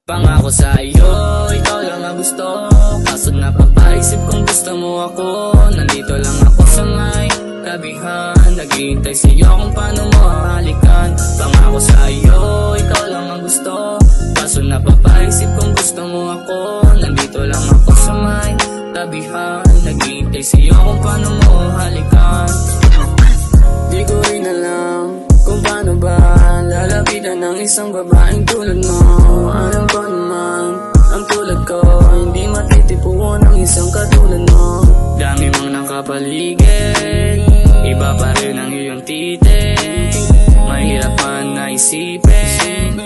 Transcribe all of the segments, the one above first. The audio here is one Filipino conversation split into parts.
Pangako sa'yo, ikaw lang ang gusto. Kaso napapaisip kung gusto mo ako. Nandito lang ako sa may tabihan, naghihintay sa'yo kung paano mo halikan. Pangako sa'yo, ikaw lang ang gusto. Kaso napapaisip kung gusto mo ako. Nandito lang ako sa may tabihan, naghihintay sa'yo kung paano mo halikan. Di ko rin alam kung paano ba lalapitan ng isang babaeng tulad mo. Alam ko naman, ang tulad ko hindi matitipuan ng isang katulad mo. Dami mong nakapaligid, iba pa rin ang iyong titig. Mahirap man naisipin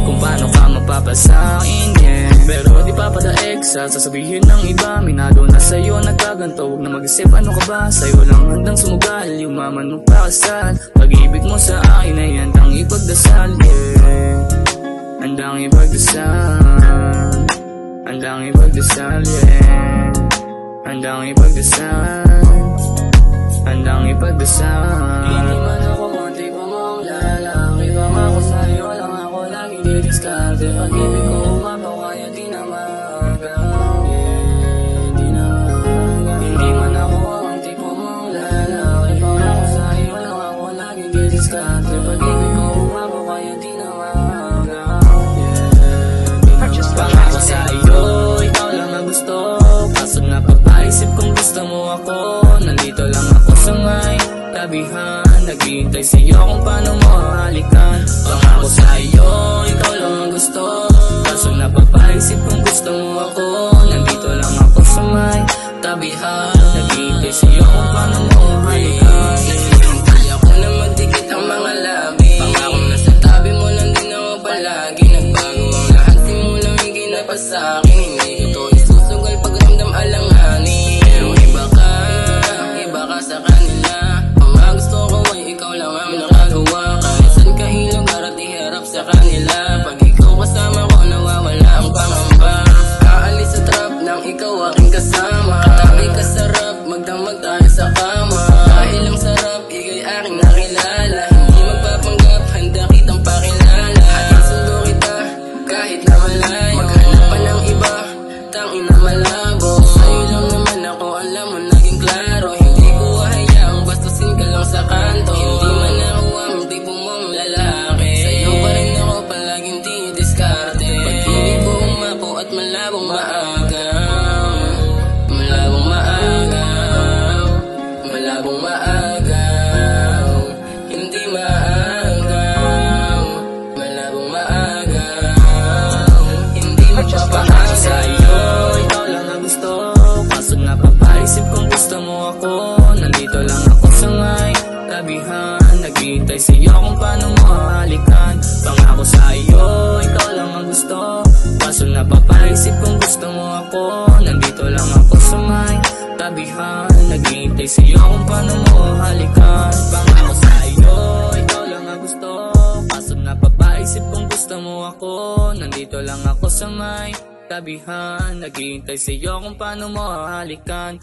kung paano ka mapapasain, yeah. Pero di pa padaig sa sasabihin ng iba. Minado na sa'yo, nagkaganto, huwag na mag-isip ano ka ba. Sa'yo lang handang sumugal, yumaman mo pa kasal. Pag-ibig mo sa akin ay handang ipagdasal, yeah. Handang ipagdasal, handang ipagdasal, yeah. Handang ipagdasal, handang ipagdasal. Hindi man ako ang tipo mong lalaki. Pangako sa'yo lang ako laging didiskarte. Pag-ibig ko umapaw kaya di na maagaw, yeah, di na maagaw. Hindi man ako ang tipo mong lalaki. Pangako sa'yo lang ako laging didiskarte. Pag-ibig ko umapaw kaya di na maagaw, yeah, di na maagaw. Pangako sa'yo, ikaw lang ang gusto. Kaso napapaisip kung gusto mo ako. Nandito lang ako sa may tabihan, naghihintay sa'yo kung paano mo halikan. Pangako sa'yo, ikaw lang ang gusto. Kaso napapaisip kung gusto mo ako. Nandito lang ako sa may tabihan, naghihintay sa'yo kung paano mo halikan. Kaya ko na magdikit ang mga labi. Pangako nasa tabi mo lang din ako palagi. Nagbago ang lahat, simulang higay na pa sa'kin. Hindi ko to isusugal pag ramdam alanganin. Pero iba ka sa kanila. Mga gusto ko ay ikaw lang ang nakagawa. Kahit saan ka ilugar at iharap sa kanila. Pag ikaw kasama ko, nawawala ang pangamba. Aalis sa trap nang ikaw aking kasama. Katabi ka sarap, magdamag tayo sa kama. Dahil ang sarap, ikay aking nakilala. Hindi magpapanggap, handa kitang pakilala. Ating sundo kita, kahit na malayo. Maghanap pa ng iba, tangin na malabo. Sa'yo lang naman ako, alam mo naging klaro. Hindi ko hayaang bastusin ka lang sa kanto. Hindi man ako ang tipo mong lalaki. Sa'yo pa rin ako palaging didiskarte. Pag-ibig ko umapo at malabong maagaw. Malabong maagaw, malabong maagaw. Hindi maagaw, malabong maagaw. Hindi magpapahal sa'yo, ikaw lang ang gusto. Kaso napapaisip kung gusto mo ako. Nandito lang ako sa may tabihan, naghihintay sa'yo kung paano mo halikan. Pangako sa'yo, ikaw lang ang gusto. Kaso napapaisip kung gusto mo ako. Nandito lang ako sa may tabihan, naghihintay sa'yo kung paano mo halikan. Pangako sa'yo, ikaw lang ang gusto. Kaso napapaisip kung gusto mo ako. Nandito lang ako sa may tabihan, naghihintay sa'yo kung paano mo halikan.